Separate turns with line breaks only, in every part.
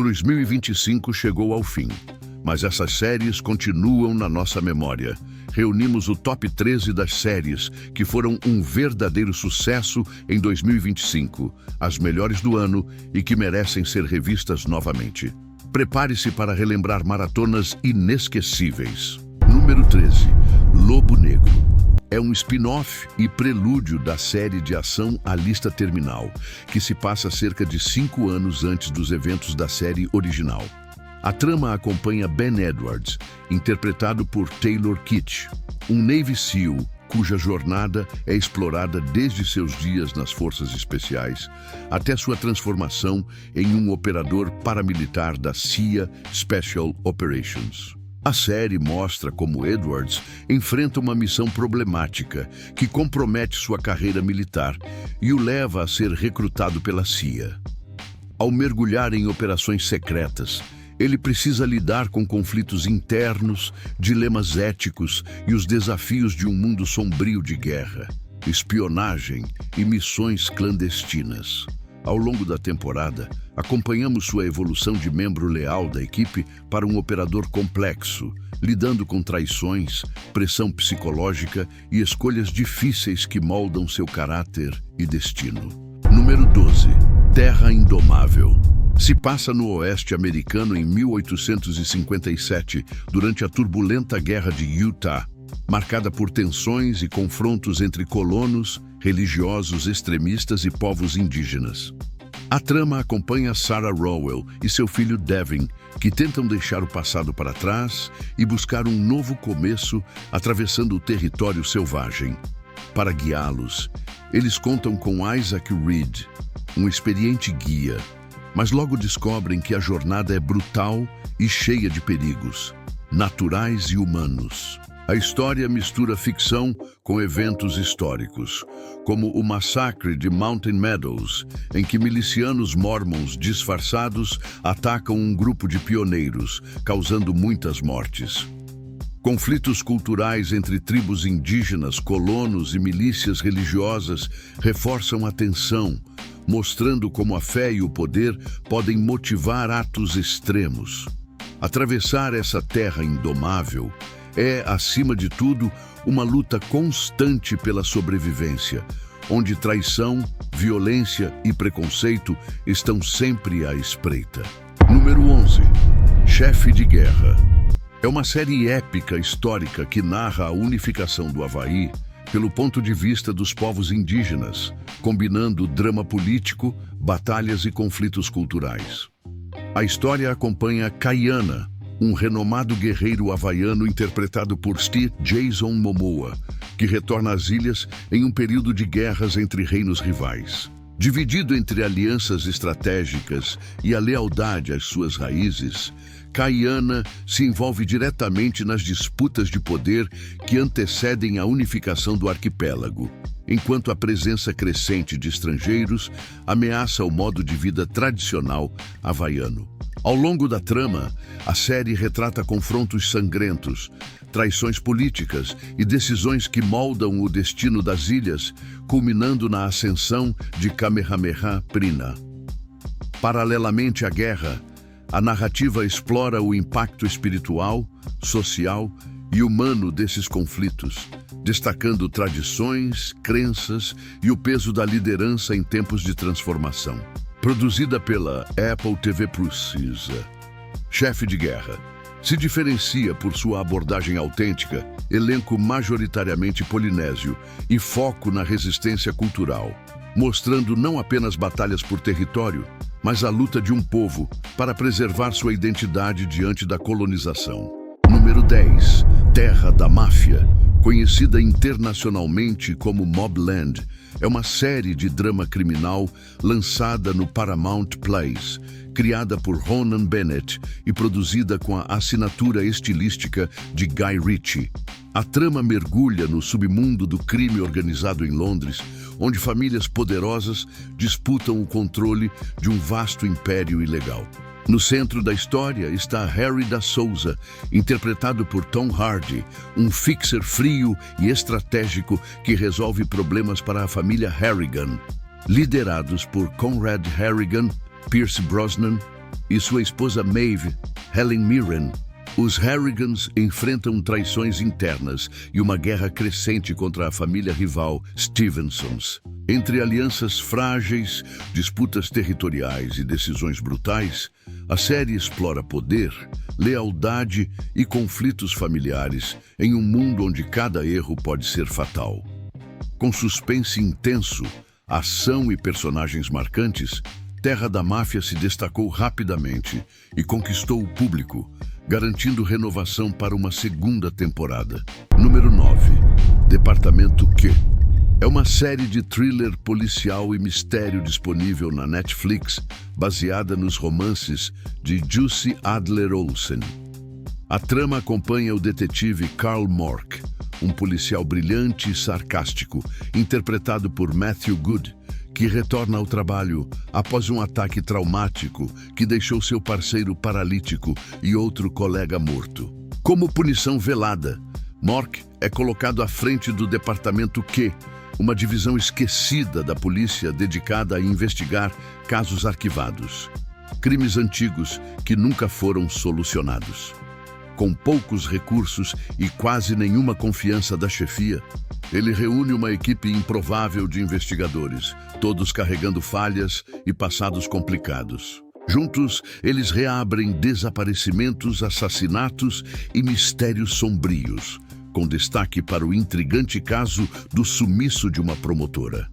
2025 chegou ao fim, mas essas séries continuam na nossa memória. Reunimos o top 13 das séries que foram um verdadeiro sucesso em 2025, as melhores do ano e que merecem ser revistas novamente. Prepare-se para relembrar maratonas inesquecíveis. Número 13, Lobo Negro. É um spin-off e prelúdio da série de ação A Lista Terminal, que se passa cerca de 5 anos antes dos eventos da série original. A trama acompanha Ben Edwards, interpretado por Taylor Kitsch, um Navy SEAL cuja jornada é explorada desde seus dias nas Forças Especiais até sua transformação em um operador paramilitar da CIA Special Operations. A série mostra como Edwards enfrenta uma missão problemática que compromete sua carreira militar e o leva a ser recrutado pela CIA. Ao mergulhar em operações secretas, ele precisa lidar com conflitos internos, dilemas éticos e os desafios de um mundo sombrio de guerra, espionagem e missões clandestinas. Ao longo da temporada, acompanhamos sua evolução de membro leal da equipe para um operador complexo, lidando com traições, pressão psicológica e escolhas difíceis que moldam seu caráter e destino. Número 12. Terra Indomável. Se passa no oeste americano em 1857, durante a turbulenta Guerra de Utah, marcada por tensões e confrontos entre colonos, religiosos extremistas e povos indígenas. A trama acompanha Sarah Rowell e seu filho Devin, que tentam deixar o passado para trás e buscar um novo começo atravessando o território selvagem. Para guiá-los, eles contam com Isaac Reed, um experiente guia, mas logo descobrem que a jornada é brutal e cheia de perigos, naturais e humanos. A história mistura ficção com eventos históricos, como o massacre de Mountain Meadows, em que milicianos mormons disfarçados atacam um grupo de pioneiros, causando muitas mortes. Conflitos culturais entre tribos indígenas, colonos e milícias religiosas reforçam a tensão, mostrando como a fé e o poder podem motivar atos extremos. Atravessar essa terra indomável é, acima de tudo, uma luta constante pela sobrevivência, onde traição, violência e preconceito estão sempre à espreita. Número 11. Chefe de Guerra. É uma série épica histórica que narra a unificação do Havaí pelo ponto de vista dos povos indígenas, combinando drama político, batalhas e conflitos culturais. A história acompanha Kaiana, um renomado guerreiro havaiano interpretado por Steve Jason Momoa, que retorna às ilhas em um período de guerras entre reinos rivais. Dividido entre alianças estratégicas e a lealdade às suas raízes, Kaiana se envolve diretamente nas disputas de poder que antecedem a unificação do arquipélago, enquanto a presença crescente de estrangeiros ameaça o modo de vida tradicional havaiano. Ao longo da trama, a série retrata confrontos sangrentos, traições políticas e decisões que moldam o destino das ilhas, culminando na ascensão de Kamehameha Prina. Paralelamente à guerra, a narrativa explora o impacto espiritual, social e humano desses conflitos, destacando tradições, crenças e o peso da liderança em tempos de transformação. Produzida pela Apple TV Plus, Chefe de Guerra se diferencia por sua abordagem autêntica, elenco majoritariamente polinésio e foco na resistência cultural, mostrando não apenas batalhas por território, mas a luta de um povo para preservar sua identidade diante da colonização. Número 10. Terra da Máfia. Conhecida internacionalmente como Mobland, é uma série de drama criminal lançada no Paramount Plus, criada por Ronan Bennett e produzida com a assinatura estilística de Guy Ritchie. A trama mergulha no submundo do crime organizado em Londres, onde famílias poderosas disputam o controle de um vasto império ilegal. No centro da história está Harry da Souza, interpretado por Tom Hardy, um fixer frio e estratégico que resolve problemas para a família Harrigan. Liderados por Conrad Harrigan, Pierce Brosnan e sua esposa Maeve, Helen Mirren, os Harrigans enfrentam traições internas e uma guerra crescente contra a família rival Stevensons. Entre alianças frágeis, disputas territoriais e decisões brutais, a série explora poder, lealdade e conflitos familiares em um mundo onde cada erro pode ser fatal. Com suspense intenso, ação e personagens marcantes, Terra da Máfia se destacou rapidamente e conquistou o público, garantindo renovação para uma segunda temporada. Número 9. Departamento Q. É uma série de thriller policial e mistério disponível na Netflix, baseada nos romances de Jussi Adler-Olsen. A trama acompanha o detetive Karl Mork, um policial brilhante e sarcástico, interpretado por Matthew Goode, que retorna ao trabalho após um ataque traumático que deixou seu parceiro paralítico e outro colega morto. Como punição velada, Mork é colocado à frente do Departamento Q, uma divisão esquecida da polícia dedicada a investigar casos arquivados, crimes antigos que nunca foram solucionados. Com poucos recursos e quase nenhuma confiança da chefia, ele reúne uma equipe improvável de investigadores, todos carregando falhas e passados complicados. Juntos, eles reabrem desaparecimentos, assassinatos e mistérios sombrios, com destaque para o intrigante caso do sumiço de uma promotora.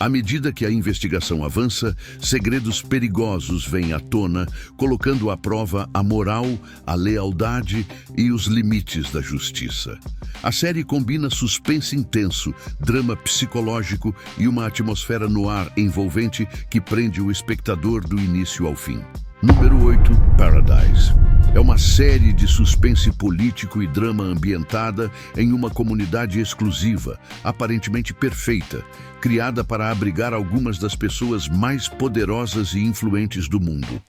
À medida que a investigação avança, segredos perigosos vêm à tona, colocando à prova a moral, a lealdade e os limites da justiça. A série combina suspense intenso, drama psicológico e uma atmosfera no ar envolvente que prende o espectador do início ao fim. Número 8. Paradise. É uma série de suspense político e drama ambientada em uma comunidade exclusiva, aparentemente perfeita, criada para abrigar algumas das pessoas mais poderosas e influentes do mundo.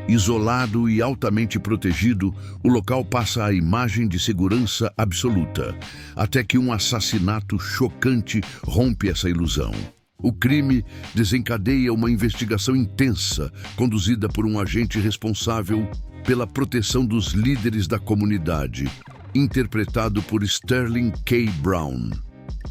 Isolado e altamente protegido, o local passa a imagem de segurança absoluta, até que um assassinato chocante rompe essa ilusão. O crime desencadeia uma investigação intensa, conduzida por um agente responsável pela proteção dos líderes da comunidade, interpretado por Sterling K. Brown.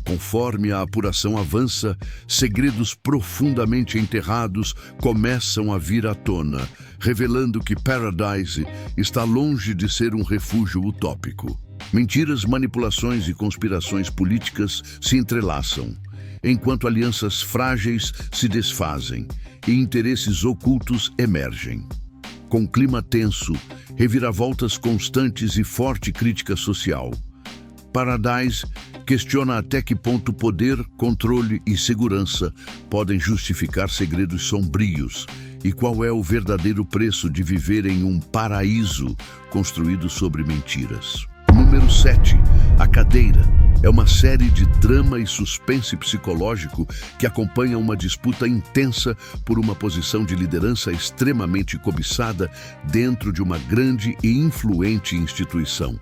Conforme a apuração avança, segredos profundamente enterrados começam a vir à tona, revelando que Paradise está longe de ser um refúgio utópico. Mentiras, manipulações e conspirações políticas se entrelaçam, enquanto alianças frágeis se desfazem e interesses ocultos emergem. Com clima tenso, reviravoltas constantes e forte crítica social, Paradise questiona até que ponto poder, controle e segurança podem justificar segredos sombrios e qual é o verdadeiro preço de viver em um paraíso construído sobre mentiras. Número 7. A Cadeira. É uma série de drama e suspense psicológico que acompanha uma disputa intensa por uma posição de liderança extremamente cobiçada dentro de uma grande e influente instituição.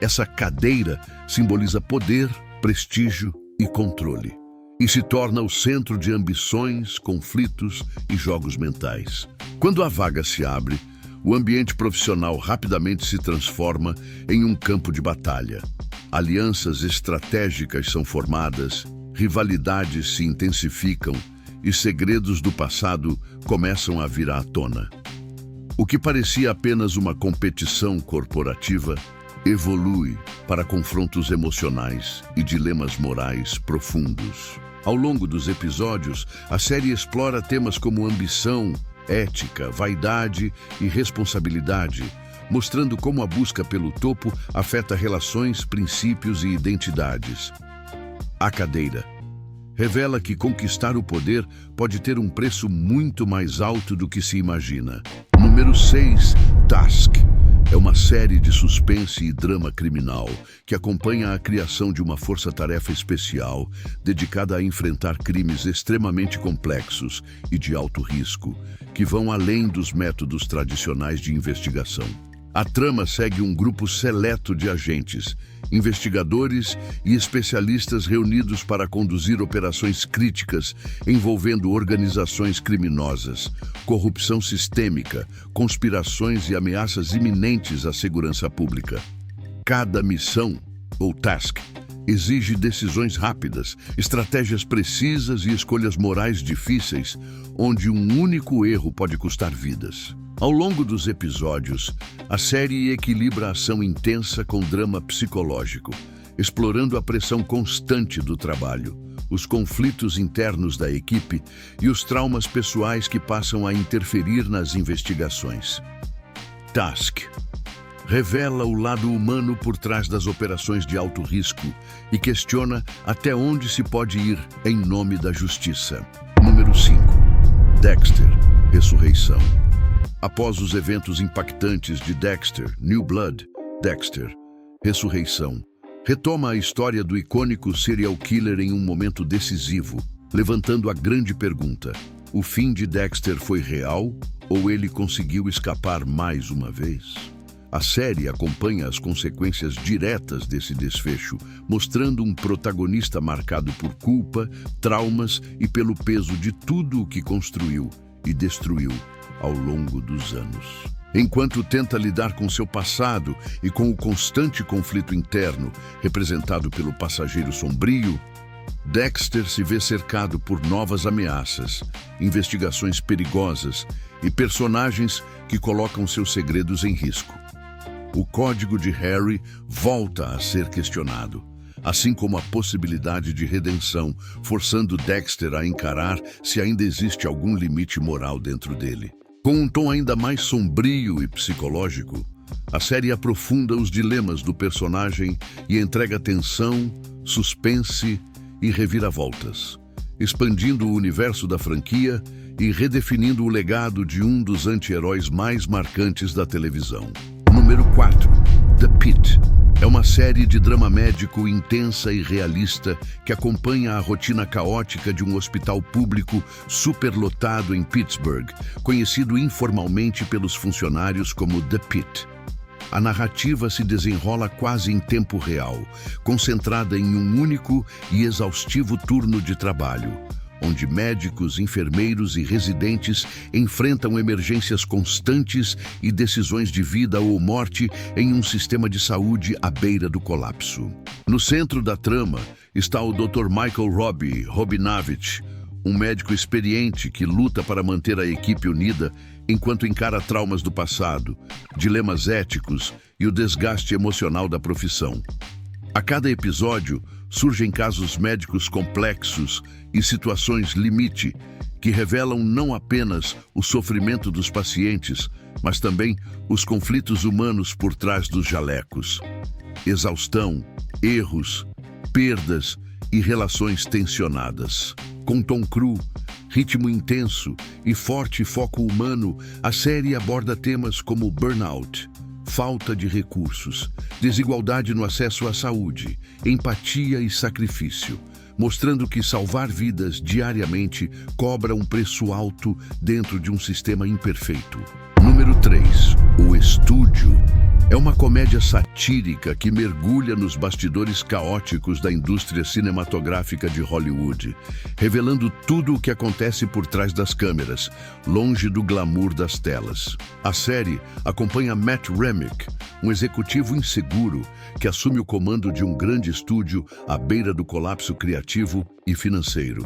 Essa cadeira simboliza poder, prestígio e controle, e se torna o centro de ambições, conflitos e jogos mentais. Quando a vaga se abre, o ambiente profissional rapidamente se transforma em um campo de batalha. Alianças estratégicas são formadas, rivalidades se intensificam e segredos do passado começam a vir à tona. O que parecia apenas uma competição corporativa evolui para confrontos emocionais e dilemas morais profundos. Ao longo dos episódios, a série explora temas como ambição, ética, vaidade e responsabilidade, mostrando como a busca pelo topo afeta relações, princípios e identidades. A Cadeira revela que conquistar o poder pode ter um preço muito mais alto do que se imagina. Número 6. Task. É uma série de suspense e drama criminal que acompanha a criação de uma força-tarefa especial dedicada a enfrentar crimes extremamente complexos e de alto risco, que vão além dos métodos tradicionais de investigação. A trama segue um grupo seleto de agentes, investigadores e especialistas reunidos para conduzir operações críticas envolvendo organizações criminosas, corrupção sistêmica, conspirações e ameaças iminentes à segurança pública. Cada missão, ou task, exige decisões rápidas, estratégias precisas e escolhas morais difíceis, onde um único erro pode custar vidas. Ao longo dos episódios, a série equilibra a ação intensa com drama psicológico, explorando a pressão constante do trabalho, os conflitos internos da equipe e os traumas pessoais que passam a interferir nas investigações. Task revela o lado humano por trás das operações de alto risco e questiona até onde se pode ir em nome da justiça. Número 5. Dexter, Ressurreição. Após os eventos impactantes de Dexter, New Blood, Dexter, Ressurreição, retoma a história do icônico serial killer em um momento decisivo, levantando a grande pergunta: o fim de Dexter foi real ou ele conseguiu escapar mais uma vez? A série acompanha as consequências diretas desse desfecho, mostrando um protagonista marcado por culpa, traumas e pelo peso de tudo o que construiu e destruiu ao longo dos anos. Enquanto tenta lidar com seu passado e com o constante conflito interno, representado pelo passageiro sombrio, Dexter se vê cercado por novas ameaças, investigações perigosas e personagens que colocam seus segredos em risco. O código de Harry volta a ser questionado, assim como a possibilidade de redenção, forçando Dexter a encarar se ainda existe algum limite moral dentro dele. Com um tom ainda mais sombrio e psicológico, a série aprofunda os dilemas do personagem e entrega tensão, suspense e reviravoltas, expandindo o universo da franquia e redefinindo o legado de um dos anti-heróis mais marcantes da televisão. Número 4. The Pitt. É uma série de drama médico intensa e realista que acompanha a rotina caótica de um hospital público superlotado em Pittsburgh, conhecido informalmente pelos funcionários como The Pitt. A narrativa se desenrola quase em tempo real, concentrada em um único e exaustivo turno de trabalho, onde médicos, enfermeiros e residentes enfrentam emergências constantes e decisões de vida ou morte em um sistema de saúde à beira do colapso. No centro da trama está o Dr. Michael Robinavich, um médico experiente que luta para manter a equipe unida enquanto encara traumas do passado, dilemas éticos e o desgaste emocional da profissão. A cada episódio, surgem casos médicos complexos e situações limite que revelam não apenas o sofrimento dos pacientes, mas também os conflitos humanos por trás dos jalecos. Exaustão, erros, perdas e relações tensionadas. Com tom cru, ritmo intenso e forte foco humano, a série aborda temas como burnout, falta de recursos, desigualdade no acesso à saúde, empatia e sacrifício, mostrando que salvar vidas diariamente cobra um preço alto dentro de um sistema imperfeito. Número 3. O Estúdio. É uma comédia satírica que mergulha nos bastidores caóticos da indústria cinematográfica de Hollywood, revelando tudo o que acontece por trás das câmeras, longe do glamour das telas. A série acompanha Matt Remick, um executivo inseguro que assume o comando de um grande estúdio à beira do colapso criativo e financeiro.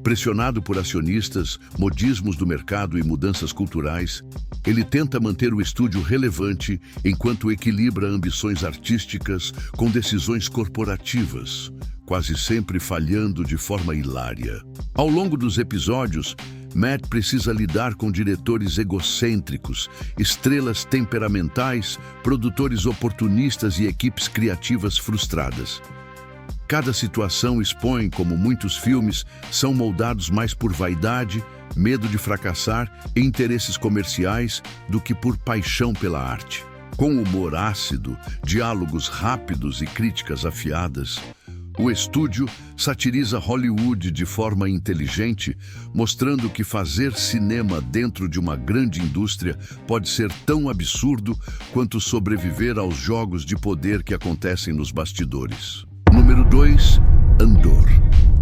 Pressionado por acionistas, modismos do mercado e mudanças culturais, ele tenta manter o estúdio relevante enquanto equilibra ambições artísticas com decisões corporativas, quase sempre falhando de forma hilária. Ao longo dos episódios, Matt precisa lidar com diretores egocêntricos, estrelas temperamentais, produtores oportunistas e equipes criativas frustradas. Cada situação expõe como muitos filmes são moldados mais por vaidade, medo de fracassar e interesses comerciais do que por paixão pela arte. Com humor ácido, diálogos rápidos e críticas afiadas, O estúdio satiriza Hollywood de forma inteligente, mostrando que fazer cinema dentro de uma grande indústria pode ser tão absurdo quanto sobreviver aos jogos de poder que acontecem nos bastidores. Número 2, Andor.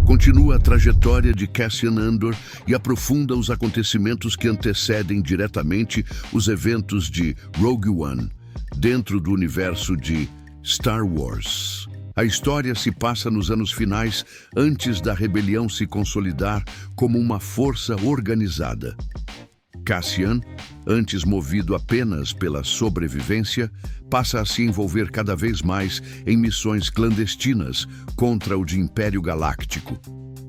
Continua a trajetória de Cassian Andor e aprofunda os acontecimentos que antecedem diretamente os eventos de Rogue One, dentro do universo de Star Wars. A história se passa nos anos finais, antes da rebelião se consolidar como uma força organizada. Cassian, antes movido apenas pela sobrevivência, passa a se envolver cada vez mais em missões clandestinas contra o de Império Galáctico,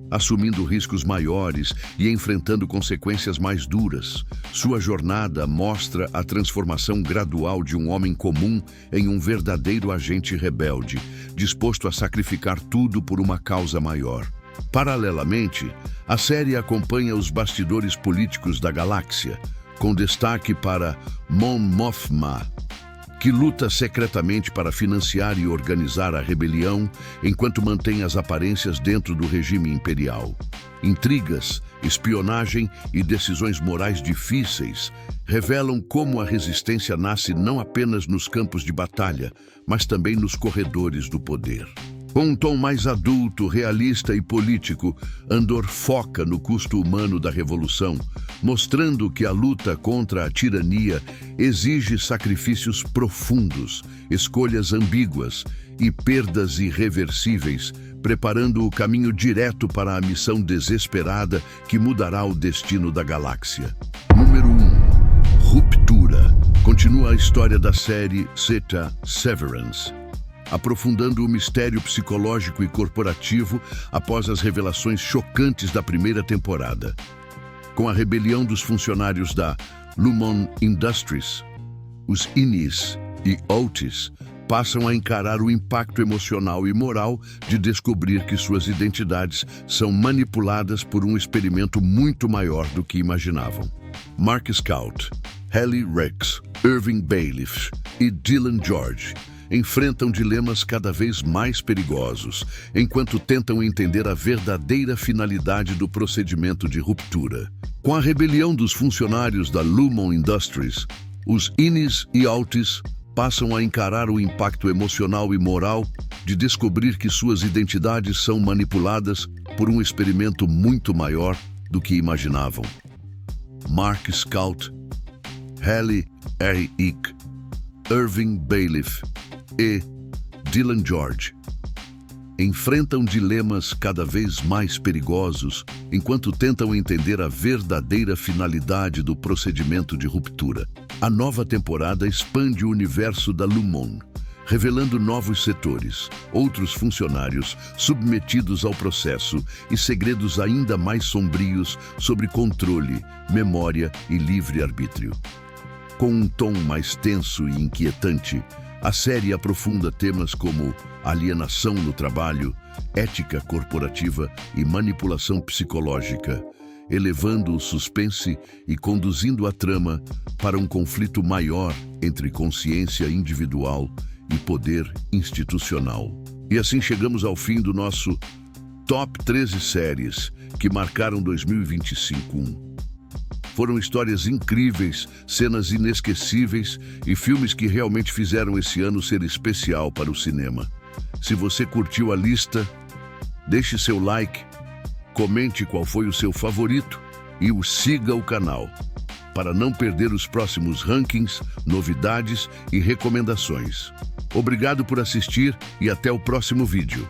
assumindo riscos maiores e enfrentando consequências mais duras. Sua jornada mostra a transformação gradual de um homem comum em um verdadeiro agente rebelde, disposto a sacrificar tudo por uma causa maior. Paralelamente, a série acompanha os bastidores políticos da galáxia, com destaque para Mon Mothma, que luta secretamente para financiar e organizar a rebelião enquanto mantém as aparências dentro do regime imperial. Intrigas, espionagem e decisões morais difíceis revelam como a resistência nasce não apenas nos campos de batalha, mas também nos corredores do poder. Com um tom mais adulto, realista e político, Andor foca no custo humano da revolução, mostrando que a luta contra a tirania exige sacrifícios profundos, escolhas ambíguas e perdas irreversíveis, preparando o caminho direto para a missão desesperada que mudará o destino da galáxia. Número 1. Ruptura. Continua a história da série Zeta Severance, aprofundando o mistério psicológico e corporativo após as revelações chocantes da primeira temporada. Com a rebelião dos funcionários da Lumon Industries, os Innis e Outis passam a encarar o impacto emocional e moral de descobrir que suas identidades são manipuladas por um experimento muito maior do que imaginavam. Mark Scout, Hallie Rex, Irving Bailiff e Dylan George enfrentam dilemas cada vez mais perigosos, enquanto tentam entender a verdadeira finalidade do procedimento de ruptura. Com a rebelião dos funcionários da Lumon Industries, os Innis e Outis passam a encarar o impacto emocional e moral de descobrir que suas identidades são manipuladas por um experimento muito maior do que imaginavam. Mark Scout, Hallie Reich, Irving Bailiff e Dylan George enfrentam dilemas cada vez mais perigosos enquanto tentam entender a verdadeira finalidade do procedimento de ruptura. A nova temporada expande o universo da Lumon, revelando novos setores, outros funcionários submetidos ao processo e segredos ainda mais sombrios sobre controle, memória e livre-arbítrio. Com um tom mais tenso e inquietante, a série aprofunda temas como alienação no trabalho, ética corporativa e manipulação psicológica, elevando o suspense e conduzindo a trama para um conflito maior entre consciência individual e poder institucional. E assim chegamos ao fim do nosso Top 13 séries que marcaram 2025. Foram histórias incríveis, cenas inesquecíveis e filmes que realmente fizeram esse ano ser especial para o cinema. Se você curtiu a lista, deixe seu like, comente qual foi o seu favorito e siga o canal para não perder os próximos rankings, novidades e recomendações. Obrigado por assistir e até o próximo vídeo.